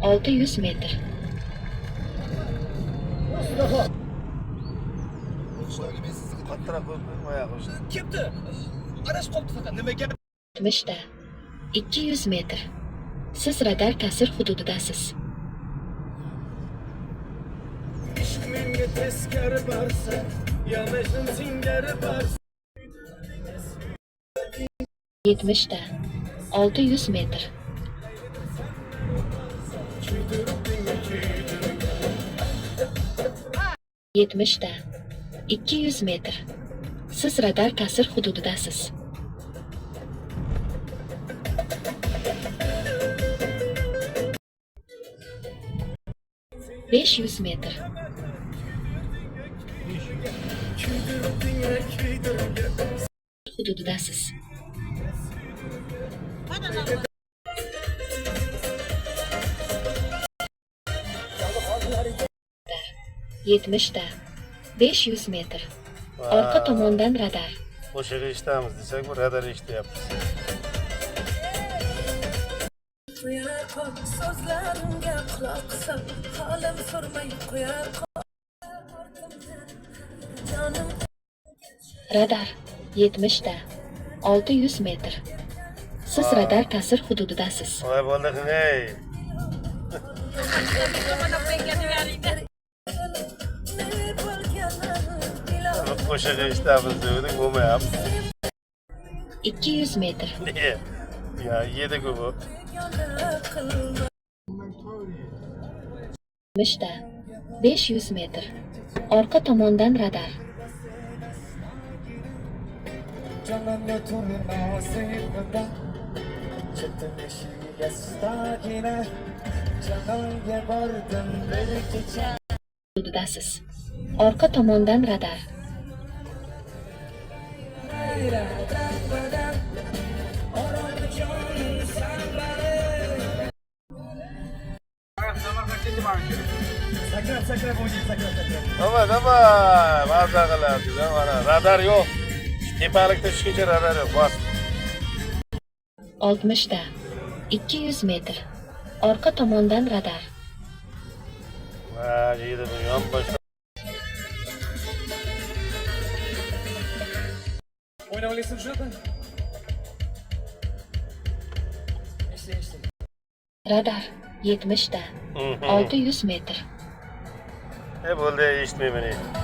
600 metr. Qattiqroq qo'ymoqya qo'shdi. Kimdi? Adashib qolibdi faqat. Nima gap? 60 ta. 200 metr. Siz radar ta'sir hududidasiz. Ishq menga teskari borsa, yonishim singari borsa. 70 ta. 600 metr. 70 ta. 200 metr. Siz radar ta'sir hududidasiz. 500 metr. 'Hududidasiz. 70 ta. 500 metr. Orqa tomondan radar. Qo'shiq eshitamiz desak, bu radar eshityapmiz. Qo'yar qol so'zlarimga quloq sol, holim so'rmay qo'yar qol. Jonim Radar 70 ta. 600 metr. Siz radar ta'sir hududidasiz. Voy bola qilay. ne bo'lganini bilolmay Qo'shiq eshitamiz dedik, bo'lmayapti. 200 metr. Ya, yedi-ku bu. qilma. 70 ta. 500 metr. Orqa tomondan radar. Jonimga turmasingda, chetinishiga stagina, janoga bordim bir kecha. Hududidasiz. Orqa tomondan radar. Sakrab o'ynaydi, sakrab. Nima, maza qiladi, mana radar yo'q. Tepalikda tushguncha radar yo'q, bos. 60 ta. 200 metr. Orqa tomondan radar. Va, yedi bu yon boshqa. O'ynab olasizmi shunaqa? Eshting. Radar 70 ta. 600 metr. Bo'ldi, eshitmayman.